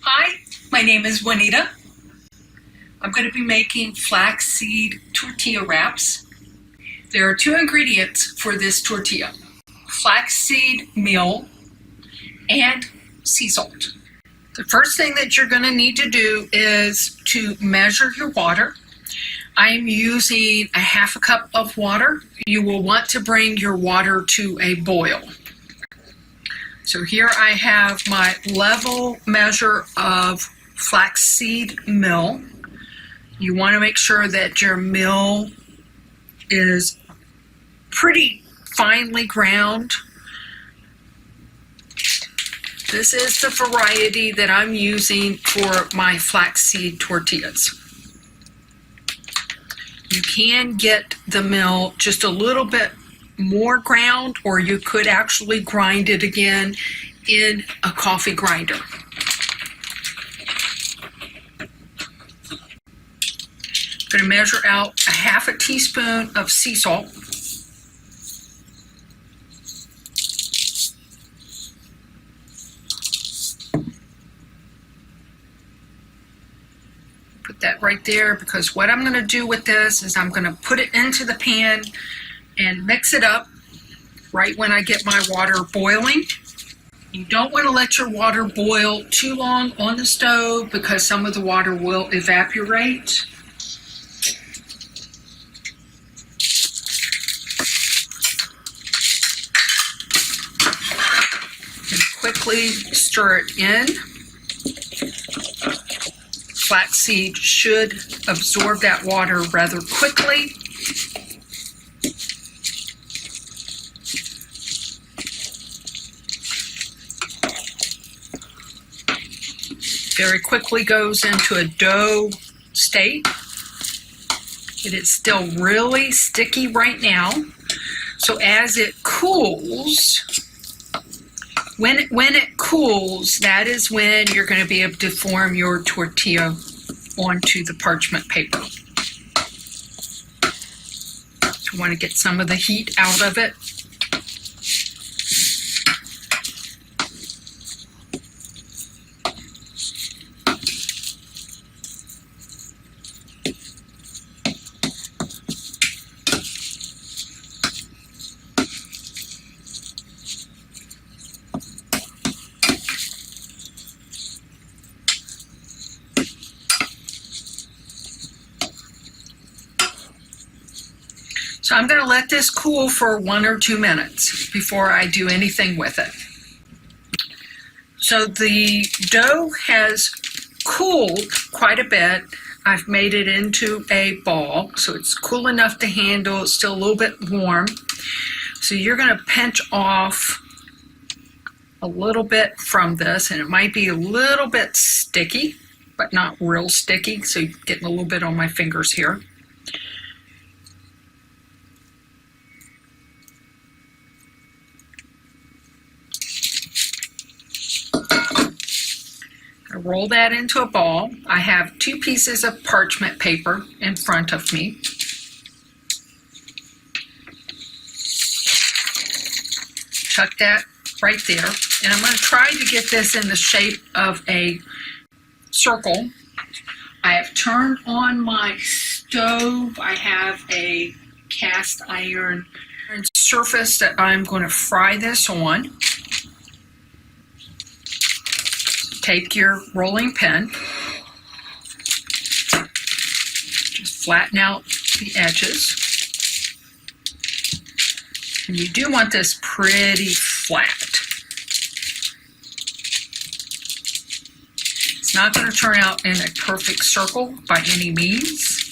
Hi, my name is Juanita. I'm going to be making flaxseed tortilla wraps. There are 2 ingredients for this tortilla: flaxseed meal and sea salt. The first thing that you're going to need to do is to measure your water. I'm using a half a cup of water. You will want to bring your water to a boil. So here I have my level measure of flaxseed meal. You want to make sure that your meal is pretty finely ground. This is the variety that I'm using for my flaxseed tortillas. You can get the meal just a little bit more ground, or you could actually grind it again in a coffee grinder. I'm going to measure out a half a teaspoon of sea salt. Put that right there, because what I'm going to do with this is I'm going to put it into the pan and mix it up right when I get my water boiling. You don't want to let your water boil too long on the stove, because some of the water will evaporate. And quickly stir it in. Flaxseed should absorb that water rather quickly. Very quickly goes into a dough state. It is still really sticky right now. So as it cools, when it cools, that is when you're going to be able to form your tortilla onto the parchment paper. So you want to get some of the heat out of it. So I'm going to let this cool for 1 or 2 minutes before I do anything with it. So the dough has cooled quite a bit. I've made it into a ball, so it's cool enough to handle. It's still a little bit warm. So you're going to pinch off a little bit from this, and it might be a little bit sticky, but not real sticky. So you're getting a little bit on my fingers here. I roll that into a ball. I have 2 pieces of parchment paper in front of me. Chuck that right there. And I'm going to try to get this in the shape of a circle. I have turned on my stove. I have a cast iron surface that I'm going to fry this on. Take your rolling pin, just flatten out the edges, and you do want this pretty flat. It's not going to turn out in a perfect circle by any means.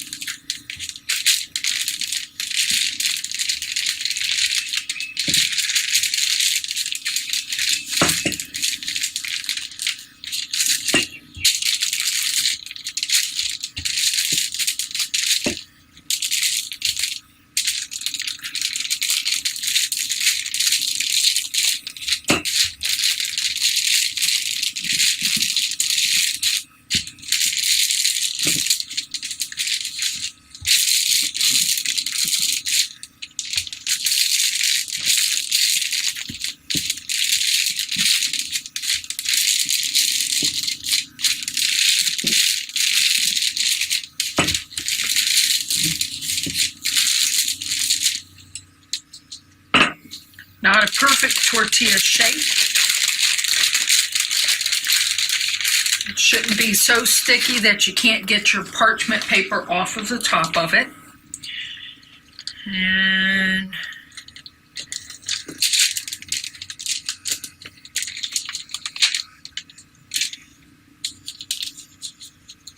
a perfect tortilla shape. It shouldn't be so sticky that you can't get your parchment paper off of the top of it. And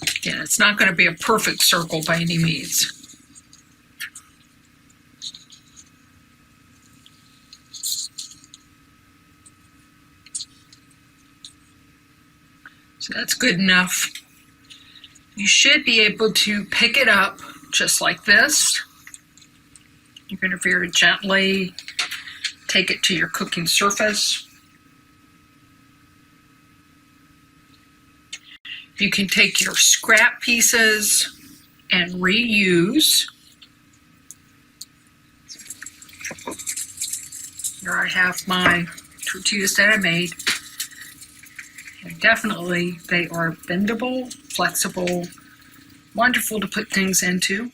again, it's not going to be a perfect circle by any means. So that's good enough. You should be able to pick it up just like this. You're going to very gently take it to your cooking surface. You can take your scrap pieces and reuse. Here I have my tortillas that I made. And definitely they are bendable, flexible, wonderful to put things into.